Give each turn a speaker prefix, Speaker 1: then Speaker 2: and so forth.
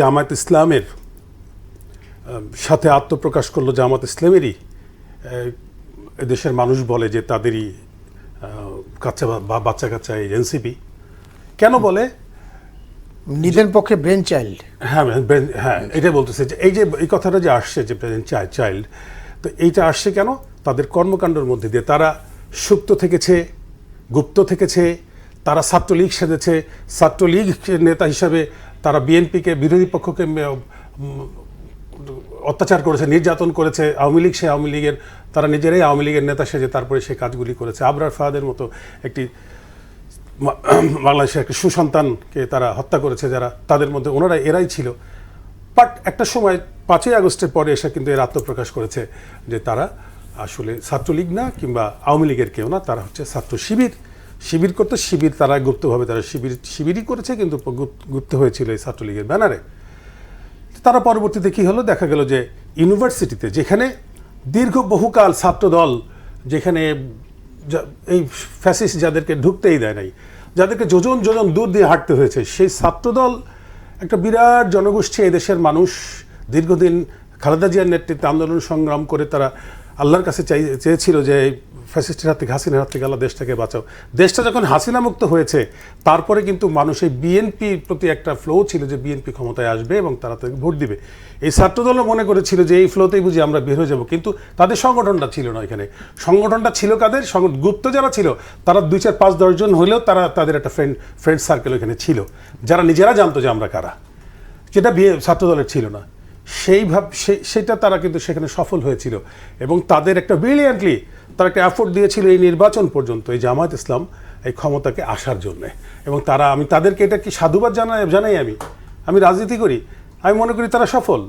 Speaker 1: জামায়াত ইসলামের সাথে আত্মপ্রকাশ করলো জামায়াত ইসলামেরই দেশের মানুষ বলে যে তাদেরই বাচ্চা কাচ্চা এই এনসিপি কেন বলে
Speaker 2: নিজের পক্ষে ব্রেন চাইল্ড।
Speaker 1: হ্যাঁ এটাই বলতেছে যে এই কথাটা যে আসছে যে ব্রেন চাইল্ড, তো এইটা আসছে কেন? তাদের কর্মকাণ্ডের মধ্যে দিয়ে তারা সুপ্ত থেকেছে, গুপ্ত থেকেছে, তারা ছাত্রলীগ সেজেছে, ছাত্রলীগ নেতা হিসাবে তারা বিএনপিকে, বিরোধী পক্ষকে অত্যাচার করেছে, নির্যাতন করেছে। আওয়ামী লীগ, সে আওয়ামী লীগের তারা নিজেরাই আওয়ামী লীগের নেতা সেজে তারপরে সে কাজগুলি করেছে। আবরার ফাহাদের মতো একটি বাংলাদেশের একটি সুসন্তানকে তারা হত্যা করেছে, যারা তাদের মধ্যে এরাই ছিল। বাট একটা সময় 5ই আগস্টের পরে এসে কিন্তু এর আত্মপ্রকাশ করেছে যে তারা আসলে ছাত্রলীগ না, কিংবা আওয়ামী লীগের কেউ না, তারা হচ্ছে ছাত্র শিবির করতে শিবির তারা গুপ্তভাবে তারা শিবিরই করেছে, কিন্তু গুপ্ত হয়েছিল এই ছাত্রলীগের ব্যানারে। তারা পরবর্তীতে কী হলো, দেখা গেল যে ইউনিভার্সিটিতে, যেখানে দীর্ঘ বহুকাল ছাত্রদল, যেখানে এই ফ্যাসিস্ট যাদেরকে ঢুকতেই দেয় নাই, যাদেরকে যোজন যোজন দূর দিয়ে হাঁটতে হয়েছে, সেই ছাত্রদল একটা বিরাট জনগোষ্ঠী, এদেশের মানুষ দীর্ঘদিন খালেদা জিয়ার নেতৃত্বে আন্দোলন সংগ্রাম করে তারা আল্লাহর কাছে চেয়েছিল যে ফ্যাসিস্টের হাত থেকে, হাসিনার হাত থেকে আল্লাহ দেশটাকে বাঁচাও। দেশটা যখন হাসিনা মুক্ত হয়েছে, তারপরে কিন্তু মানুষের বিএনপির প্রতি একটা ফ্লো ছিল যে বিএনপি ক্ষমতায় আসবে এবং তারা তাকে ভোট দিবে। এই ছাত্রদলও মনে করেছিল যে এই ফ্লোতেই বুঝি আমরা বের হয়ে যাব, কিন্তু তাদের সংগঠনটা ছিল না এখানে। সংগঠনটা ছিল কাদের? গুপ্ত যারা ছিল তারা 2, 4, 5, 10 জন হলেও তারা তাদের একটা ফ্রেন্ড সার্কেল এখানে ছিল, যারা নিজেরা জানতো যে আমরা কারা, যেটা ছাত্রদলের ছিল না। সেটা তারা কিন্তু সেখানে সফল হয়েছিল এবং তাদের একটা ব্রিলিয়ান্টলি তারা একটা এফোর্ট দিয়েছিল এই নির্বাচন পর্যন্ত, এই জামায়াত ইসলাম এই ক্ষমতাকে আসার জন্যে। এবং আমি তাদেরকে এটা কি সাধুবাদ জানাই, আমি রাজনীতি করি, আমি মনে করি তারা সফল।